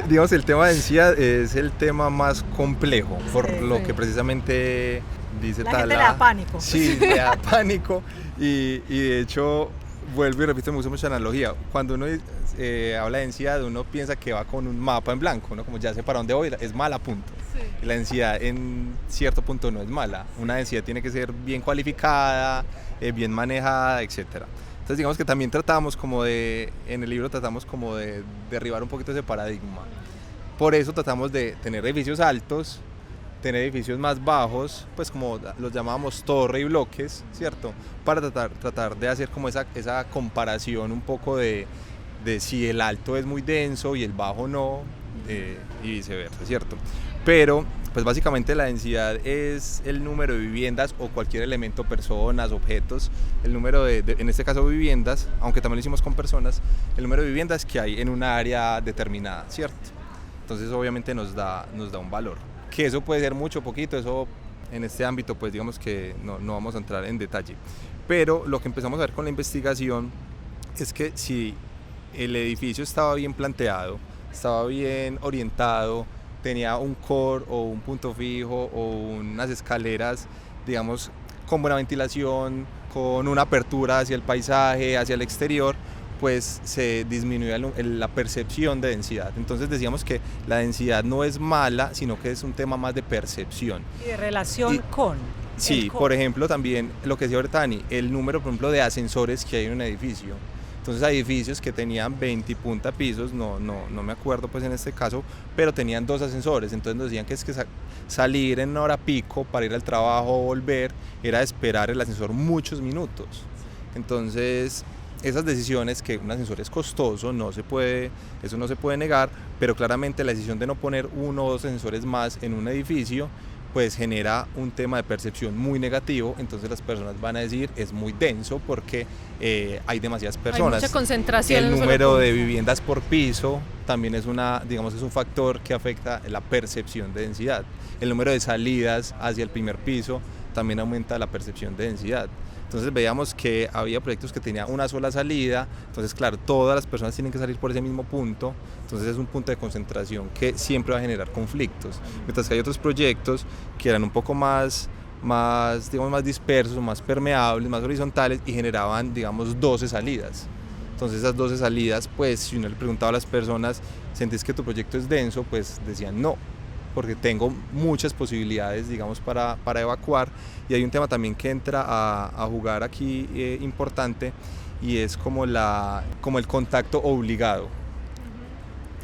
Digamos, el tema de densidad es el tema más complejo, por lo que precisamente dice la gente le da pánico. Sí, le da pánico, y de hecho, vuelvo y repito, me gusta mucha analogía. Cuando uno habla de densidad, uno piensa que va con un mapa en blanco, ¿no? Como ya sé para dónde voy, es mala, punto. Sí. Y la densidad en cierto punto no es mala. Una densidad tiene que ser bien cualificada, bien manejada, etcétera. Entonces, digamos que también en el libro tratamos como de derribar un poquito ese paradigma. Por eso tratamos de tener edificios altos, tener edificios más bajos, pues como los llamábamos torre y bloques, ¿cierto? Para tratar de hacer como esa comparación un poco de si el alto es muy denso y el bajo no, y viceversa, ¿cierto? Pero Pues básicamente la densidad es el número de viviendas o cualquier elemento, personas, objetos, el número en este caso viviendas, aunque también lo hicimos con personas, el número de viviendas que hay en una área determinada, ¿cierto? Entonces obviamente nos da un valor. Que eso puede ser mucho o poquito, eso en este ámbito pues digamos que no vamos a entrar en detalle. Pero lo que empezamos a ver con la investigación es que si el edificio estaba bien planteado, estaba bien orientado, tenía un core o un punto fijo o unas escaleras, digamos, con buena ventilación, con una apertura hacia el paisaje, hacia el exterior, pues se disminuye la percepción de densidad. Entonces decíamos que la densidad no es mala, sino que es un tema más de percepción. Y de relación con. Sí, por ejemplo, también lo que decía Bertani, el número, por ejemplo, de ascensores que hay en un edificio. Entonces hay edificios que tenían 20 y punta pisos, no me acuerdo pues en este caso, pero tenían 2 ascensores, entonces nos decían que es que salir en hora pico para ir al trabajo o volver era esperar el ascensor muchos minutos. Entonces esas decisiones, que un ascensor es costoso, eso no se puede negar, pero claramente la decisión de no poner 1 o 2 ascensores más en un edificio pues genera un tema de percepción muy negativo, entonces las personas van a decir es muy denso porque hay demasiadas personas. Hay mucha concentración. El número de viviendas por piso también es es un factor que afecta la percepción de densidad. El número de salidas hacia el primer piso también aumenta la percepción de densidad. Entonces veíamos que había proyectos que tenían una sola salida, entonces claro, todas las personas tienen que salir por ese mismo punto, entonces es un punto de concentración que siempre va a generar conflictos, mientras que hay otros proyectos que eran un poco más dispersos, más permeables, más horizontales y generaban, digamos, 12 salidas. Entonces esas 12 salidas, pues si uno le preguntaba a las personas, ¿sentís que tu proyecto es denso? Pues decían no, porque tengo muchas posibilidades, digamos, para evacuar. Y hay un tema también que entra a jugar aquí importante, y es como el contacto obligado.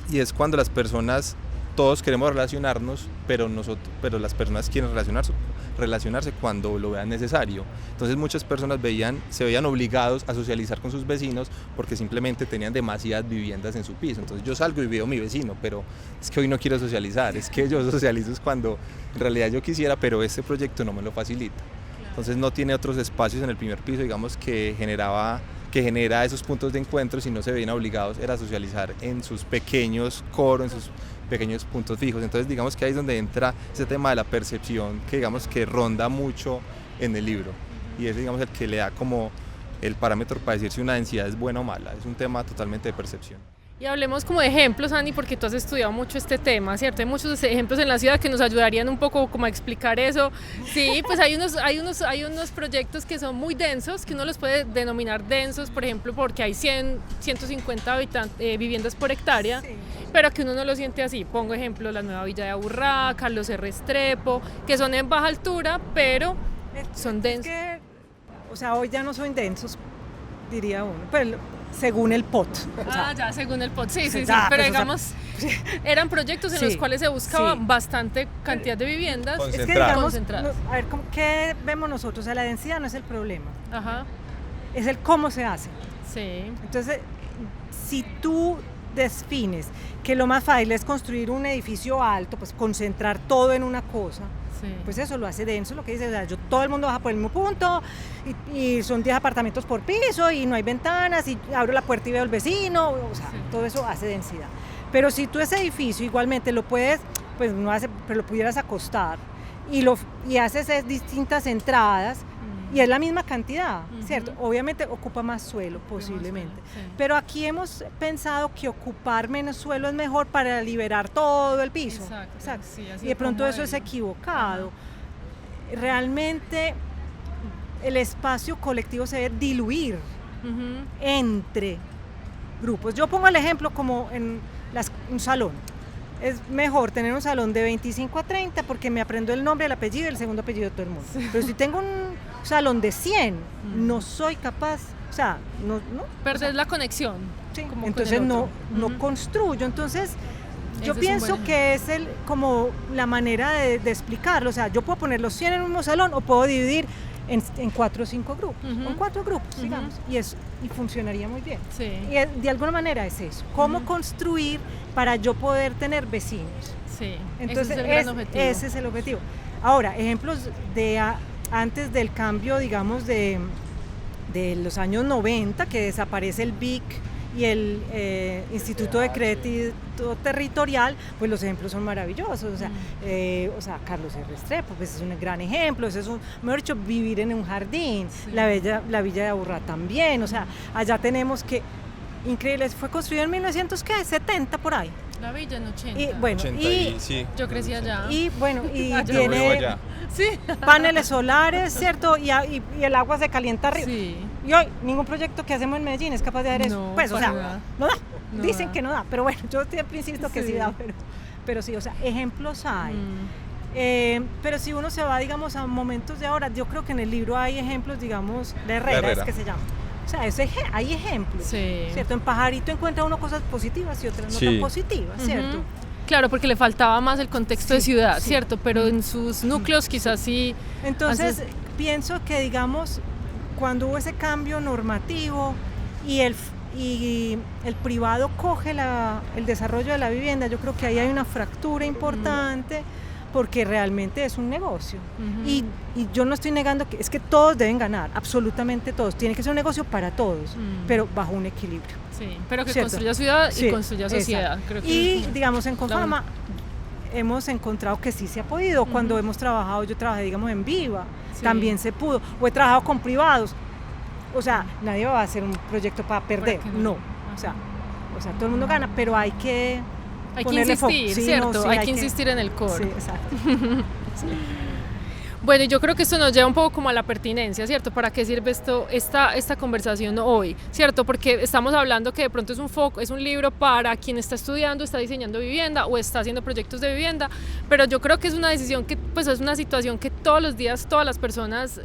Y es cuando las personas, todos queremos relacionarnos, pero las personas quieren relacionarse cuando lo vean necesario. Entonces muchas personas se veían obligados a socializar con sus vecinos porque simplemente tenían demasiadas viviendas en su piso. Entonces yo salgo y veo a mi vecino, pero es que hoy no quiero socializar, es que yo socializo es cuando en realidad yo quisiera, pero este proyecto no me lo facilita. Entonces no tiene otros espacios en el primer piso, digamos, que genera esos puntos de encuentro, si no se veían obligados era socializar en sus pequeños coros, en sus pequeños puntos fijos. Entonces digamos que ahí es donde entra ese tema de la percepción que digamos que ronda mucho en el libro, y es digamos el que le da como el parámetro para decir si una densidad es buena o mala, es un tema totalmente de percepción. Y hablemos como de ejemplos, Andy, porque tú has estudiado mucho este tema, ¿cierto? Hay muchos ejemplos en la ciudad que nos ayudarían un poco como a explicar eso. Sí, pues hay unos proyectos que son muy densos, que uno los puede denominar densos, por ejemplo, porque hay 150 viviendas por hectárea, sí, pero que uno no lo siente así. Pongo ejemplo la nueva Villa de Aburrá, Carlos R. Restrepo, que son en baja altura, pero son densos. O sea, hoy ya no son densos, diría uno, pero según el POT. Ya, según el POT, sí, pero digamos, eran proyectos en los cuales se buscaba bastante cantidad de viviendas concentradas. A ver, ¿qué vemos nosotros? O sea, la densidad no es el problema. Ajá. Es el cómo se hace. Sí. Entonces, si tú defines que lo más fácil es construir un edificio alto, pues concentrar todo en una cosa, sí, pues eso lo hace denso, lo que dice, o sea, todo el mundo baja por el mismo punto y son 10 apartamentos por piso y no hay ventanas y abro la puerta y veo al vecino, o sea, sí, todo eso hace densidad. Pero si tú ese edificio igualmente lo puedes, pues no hace, pero lo pudieras acostar y haces distintas entradas, y es la misma cantidad, ¿cierto? Obviamente ocupa más suelo, posiblemente. Sí. Pero aquí hemos pensado que ocupar menos suelo es mejor para liberar todo el piso. Exacto. Sí, y de pronto eso es equivocado. Ajá. Realmente el espacio colectivo se debe diluir entre grupos. Yo pongo el ejemplo como en un salón. Es mejor tener un salón de 25 a 30 porque me aprendo el nombre, el apellido y el segundo apellido de todo el mundo. Sí. Pero si tengo un salón de 100, no soy capaz, o sea, no perder la conexión. Sí, entonces no construyo. Entonces yo pienso que es como la manera de explicarlo. O sea, yo puedo poner los 100 en un mismo salón o puedo dividir en 4 o 5 grupos, Ujú. en 4 grupos, Ujú. digamos, y funcionaría muy bien. Sí. Y de alguna manera es eso, cómo construir para yo poder tener vecinos. Sí, Entonces, ese es el gran objetivo. ese es el objetivo. Ahora, ejemplos de antes del cambio, digamos, de los años 90, que desaparece el BIC y el Instituto de Crédito Territorial, pues los ejemplos son maravillosos. O sea, Carlos R. Restrepo, pues es un gran ejemplo. Eso es mejor dicho, vivir en un jardín. Sí. La Villa de Aburrá también. O sea, allá tenemos que... Increíble, fue construido en 1970 por ahí. La villa en 80. Y bueno, 80 sí. Yo crecí allá. y bueno, y Allá. Yo vivo tiene allá. Sí. paneles solares, ¿cierto? Y el agua se calienta arriba. Sí. Y hoy, ningún proyecto que hacemos en Medellín es capaz de hacer eso. No, Pues, o para sea, nada. no da. No Dicen da. que no da, pero bueno, yo siempre insisto que sí, Sí. da, pero sí, o sea, ejemplos hay. Pero si uno se va, digamos, a momentos de ahora, yo creo que en el libro hay ejemplos, digamos, de Herrera, es que se llama. O sea, hay ejemplos, Sí. ¿cierto? En Pajarito encuentra uno cosas positivas y otras no Sí. tan positivas, ¿cierto? Ujú. Claro, porque le faltaba más el contexto de Sí, ciudad, sí. ¿cierto? Pero en sus núcleos quizás sí. Entonces, Haces- pienso que, digamos, cuando hubo ese cambio normativo y el privado coge el desarrollo de la vivienda, yo creo que ahí hay una fractura importante porque realmente es un negocio. Ujú. Y yo no estoy negando que es que todos deben ganar, absolutamente todos. Tiene que ser un negocio para todos, pero bajo un equilibrio. Sí, pero que ¿Cierto? construya ciudad Sí, y construya sociedad. exacto. Creo que Y es- digamos en Confama hemos encontrado que sí se ha podido. Cuando hemos trabajado, yo trabajé digamos en Viva, Sí. también se pudo. O he trabajado con privados. O sea, nadie va a hacer un proyecto para perder, que no. no. O sea, todo el mundo gana, pero hay que hay que ponerle foco. insistir, Sí, ¿cierto? no, sí, hay que insistir en el Sí, core. exacto. Bueno, yo creo que esto nos lleva un poco como a la pertinencia, ¿cierto? ¿Para qué sirve esta conversación hoy? ¿Cierto? Porque estamos hablando que de pronto es un libro para quien está estudiando, está diseñando vivienda o está haciendo proyectos de vivienda, pero yo creo que es una decisión que, pues es una situación que todos los días todas las personas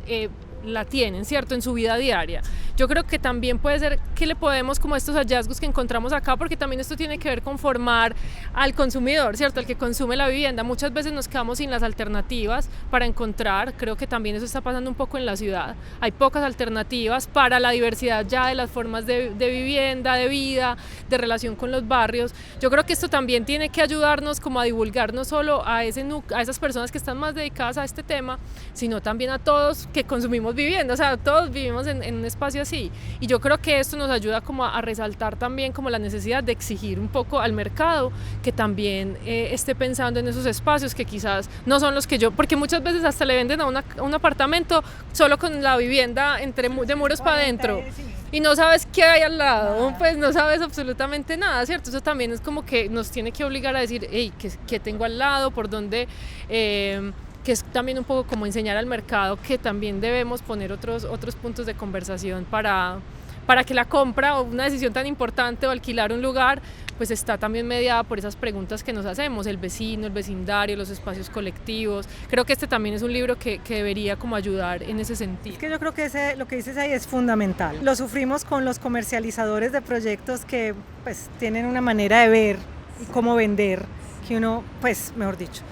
la tienen, ¿cierto? En su vida diaria. Yo creo que también puede ser que le podemos, como estos hallazgos que encontramos acá, porque también esto tiene que ver con formar al consumidor, ¿cierto? Al que consume la vivienda. Muchas veces nos quedamos sin las alternativas para encontrar, creo que también eso está pasando un poco en la ciudad. Hay pocas alternativas para la diversidad ya de las formas de vivienda, de vida, de relación con los barrios. Yo creo que esto también tiene que ayudarnos como a divulgar no solo a esas personas que están más dedicadas a este tema, sino también a todos que consumimos vivienda, o sea, todos vivimos en un espacio así, y yo creo que esto nos ayuda como a resaltar también como la necesidad de exigir un poco al mercado que también esté pensando en esos espacios que quizás no son los que porque muchas veces hasta le venden a un apartamento solo con la vivienda de muros para adentro y no sabes qué hay al lado, pues no sabes absolutamente nada, ¿cierto? Eso también es como que nos tiene que obligar a decir, hey, ¿qué tengo al lado? ¿Por dónde? Que es también un poco como enseñar al mercado que también debemos poner otros puntos de conversación para que la compra o una decisión tan importante o alquilar un lugar pues está también mediada por esas preguntas que nos hacemos, el vecino, el vecindario, los espacios colectivos. Creo que este también es un libro que debería como ayudar en ese sentido. Es que yo creo que lo que dices ahí es fundamental. Lo sufrimos con los comercializadores de proyectos que pues tienen una manera de ver y cómo vender que uno, pues mejor dicho,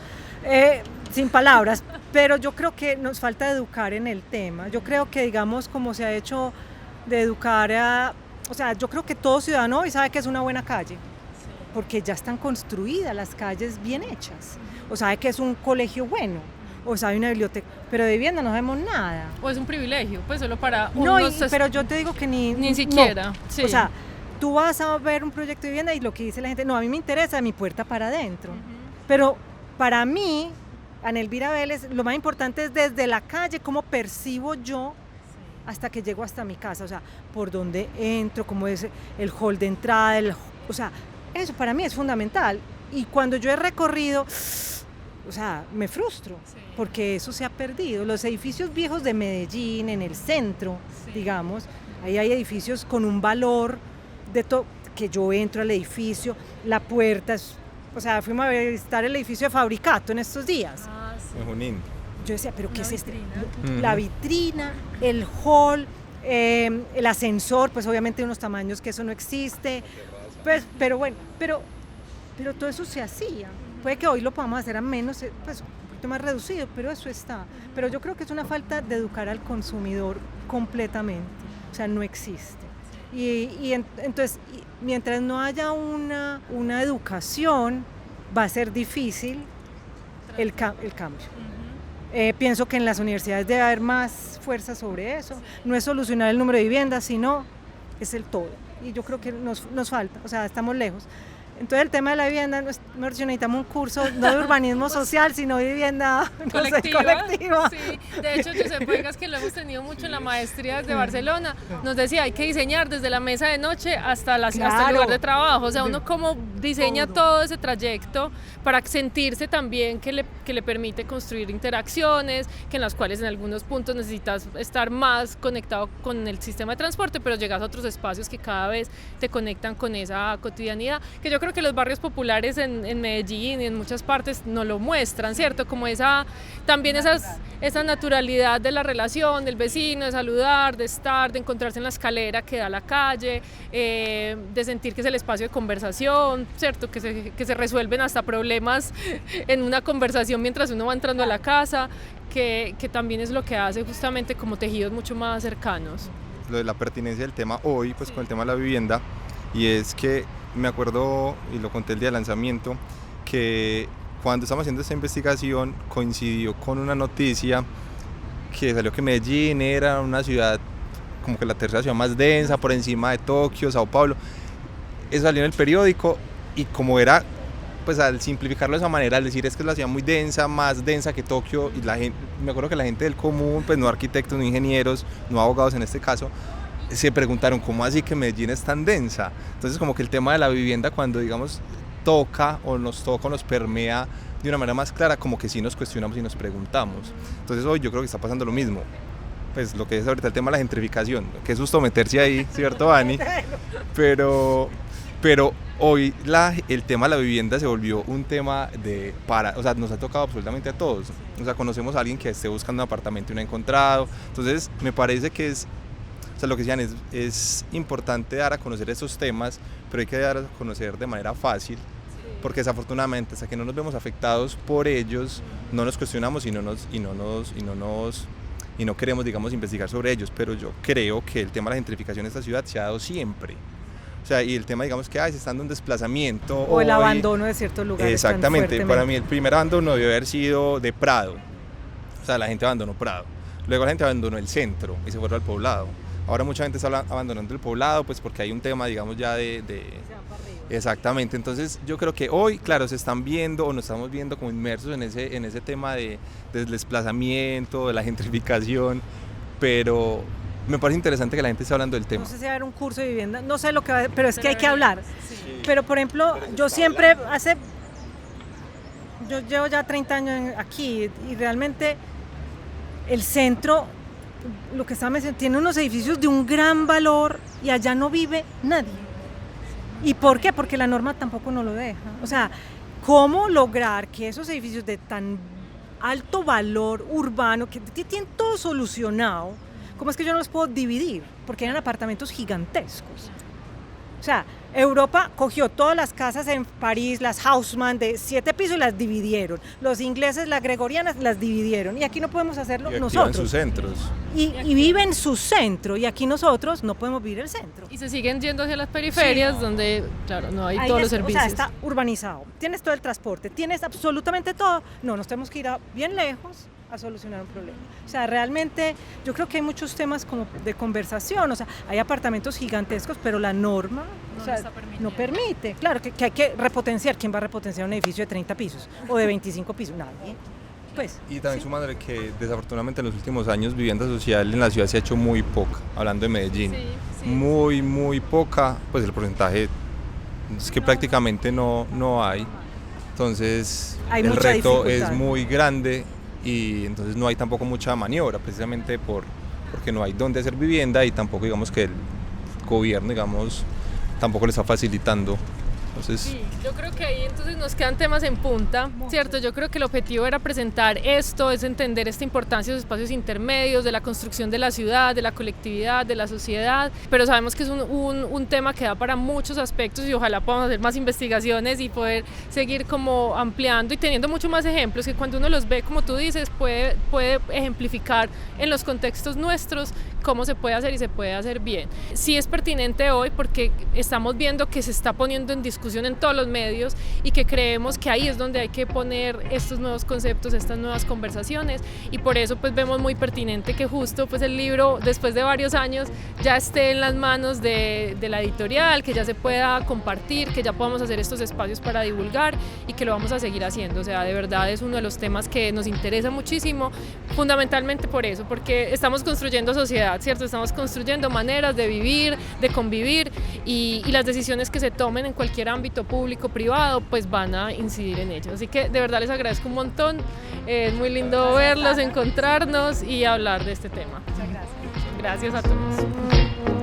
sin palabras, pero yo creo que nos falta educar en el tema. Yo creo que, digamos, como se ha hecho de educar o sea, yo creo que todo ciudadano hoy sabe que es una buena calle, porque ya están construidas las calles bien hechas, o sabe que es un colegio bueno, o sabe una biblioteca, pero de vivienda no sabemos nada. O es un privilegio, pues solo para No, unos... pero yo te digo que ni siquiera, no. sí. O sea, tú vas a ver un proyecto de vivienda y lo que dice la gente, no, a mí me interesa mi puerta para adentro, pero para mí, Ana Elvira Vélez, lo más importante es desde la calle, cómo percibo yo hasta que llego hasta mi casa, o sea, por dónde entro, cómo es el hall de entrada, o sea, eso para mí es fundamental. Y cuando yo he recorrido, o sea, me frustro, porque eso se ha perdido. Los edificios viejos de Medellín, en el centro, digamos, ahí hay edificios con un valor que yo entro al edificio, la puerta es... O sea, fuimos a visitar el edificio de Fabricato en estos días. En Junín. Yo decía, ¿pero qué Una es este? vitrina. La vitrina, el hall, el ascensor, pues obviamente unos tamaños que eso no existe. Pues, pero bueno, pero todo eso se hacía. Puede que hoy lo podamos hacer a menos, pues poquito más reducido, pero eso está. Pero yo creo que es una falta de educar al consumidor completamente, o sea, no existe. Entonces, mientras no haya una educación, va a ser difícil el cambio. Pienso que en las universidades debe haber más fuerza sobre eso. No es solucionar el número de viviendas, sino es el todo. Y yo creo que nos falta, o sea, estamos lejos. Entonces el tema de la vivienda, necesitamos un curso no de urbanismo social, sino de vivienda colectiva. Sí. De hecho, Josep Vegas, que lo hemos tenido mucho en la maestría desde Barcelona, nos decía, hay que diseñar desde la mesa de noche hasta el lugar de trabajo. O sea, uno cómo diseña todo ese trayecto para sentirse también que le permite construir interacciones, que en las cuales en algunos puntos necesitas estar más conectado con el sistema de transporte, pero llegas a otros espacios que cada vez te conectan con esa cotidianidad, que yo creo que los barrios populares en Medellín y en muchas partes no lo muestran, ¿cierto? Como esa naturalidad de la relación del vecino, de saludar, de estar, de encontrarse en la escalera que da a la calle, de sentir que es el espacio de conversación, ¿cierto? Que se resuelven hasta problemas en una conversación mientras uno va entrando a la casa, que también es lo que hace justamente como tejidos mucho más cercanos. Lo de la pertinencia del tema hoy, pues con el tema de la vivienda, y es que me acuerdo, y lo conté el día de lanzamiento, que cuando estamos haciendo esta investigación coincidió con una noticia que salió que Medellín era una ciudad como que la tercera ciudad más densa por encima de Tokio, Sao Paulo. Eso salió en el periódico y como era, pues al simplificarlo de esa manera, al decir es que es la ciudad muy densa, más densa que Tokio, y la gente, me acuerdo que la gente del común, pues no arquitectos, no ingenieros, no abogados en este caso, se preguntaron cómo así que Medellín es tan densa. Entonces como que el tema de la vivienda cuando digamos toca o nos permea de una manera más clara, como que sí nos cuestionamos y nos preguntamos. Entonces hoy yo creo que está pasando lo mismo, pues lo que es ahorita el tema de la gentrificación, qué susto meterse ahí, ¿cierto, Ani? Pero hoy el tema de la vivienda se volvió un tema o sea, nos ha tocado absolutamente a todos. O sea, conocemos a alguien que esté buscando un apartamento y no ha encontrado. Entonces me parece que o sea, lo que decían es importante dar a conocer esos temas, pero hay que dar a conocer de manera fácil, porque desafortunadamente hasta que no nos vemos afectados por ellos, no nos cuestionamos y no queremos, digamos, investigar sobre ellos. Pero yo creo que el tema de la gentrificación de esta ciudad se ha dado siempre. O sea, y el tema, digamos, que se está dando un desplazamiento. O el abandono de ciertos lugares. Exactamente, para mí el primer abandono debió haber sido de Prado. O sea, la gente abandonó Prado. Luego la gente abandonó el centro y se fue al poblado. Ahora mucha gente está abandonando el poblado, pues porque hay un tema, digamos, ya Exactamente, entonces yo creo que hoy, claro, se están viendo o nos estamos viendo como inmersos en ese tema del desplazamiento, de la gentrificación, pero me parece interesante que la gente esté hablando del tema. No sé si va a haber un curso de vivienda, no sé lo que va a haber, pero es que hay que hablar. Sí. Pero por ejemplo, yo siempre yo llevo ya 30 años aquí y realmente el centro, lo que está mencionando, tiene unos edificios de un gran valor y allá no vive nadie. ¿Y por qué? Porque la norma tampoco nos lo deja. O sea, ¿cómo lograr que esos edificios de tan alto valor urbano, que tienen todo solucionado, cómo es que yo no los puedo dividir? Porque eran apartamentos gigantescos. O sea, Europa cogió todas las casas en París, las Haussmann de 7 pisos, las dividieron. Los ingleses, las gregorianas, las dividieron. Y aquí no podemos hacerlo nosotros. Viven sus centros. Y viven su centro. Y aquí nosotros no podemos vivir el centro. Y se siguen yendo hacia las periferias, sí, donde, claro, no hay ahí todos los servicios. O sea, está urbanizado. Tienes todo el transporte, tienes absolutamente todo. No, nos tenemos que ir bien lejos a solucionar un problema. O sea, realmente yo creo que hay muchos temas como de conversación. O sea, hay apartamentos gigantescos, pero la norma no permite. Claro, que hay que repotenciar. ¿Quién va a repotenciar un edificio de 30 pisos o de 25 pisos? Nadie. Pues, y también sumándole que desafortunadamente en los últimos años vivienda social en la ciudad se ha hecho muy poca, hablando de Medellín. Sí. Muy poca, pues el porcentaje es que prácticamente no hay. Entonces el reto es muy grande y entonces no hay tampoco mucha maniobra, precisamente porque no hay dónde hacer vivienda y tampoco digamos que el gobierno, digamos, tampoco le está facilitando Entonces, sí, yo creo que ahí entonces nos quedan temas en punta, ¿cierto? Yo creo que el objetivo era presentar esto, es entender esta importancia de los espacios intermedios, de la construcción de la ciudad, de la colectividad, de la sociedad, pero sabemos que es un tema que da para muchos aspectos y ojalá podamos hacer más investigaciones y poder seguir como ampliando y teniendo mucho más ejemplos que cuando uno los ve, como tú dices, puede ejemplificar en los contextos nuestros cómo se puede hacer y se puede hacer bien. Sí es pertinente hoy porque estamos viendo que se está poniendo en discusión en todos los medios y que creemos que ahí es donde hay que poner estos nuevos conceptos, estas nuevas conversaciones, y por eso pues vemos muy pertinente que justo pues el libro después de varios años ya esté en las manos de la editorial, que ya se pueda compartir, que ya podamos hacer estos espacios para divulgar y que lo vamos a seguir haciendo. O sea, de verdad es uno de los temas que nos interesa muchísimo, fundamentalmente por eso, porque estamos construyendo sociedad, ¿cierto? Estamos construyendo maneras de vivir, de convivir y las decisiones que se tomen en cualquier ámbito público, privado, pues van a incidir en ello. Así que de verdad les agradezco un montón, es muy lindo verlos, encontrarnos y hablar de este tema. Muchas gracias. Gracias a todos.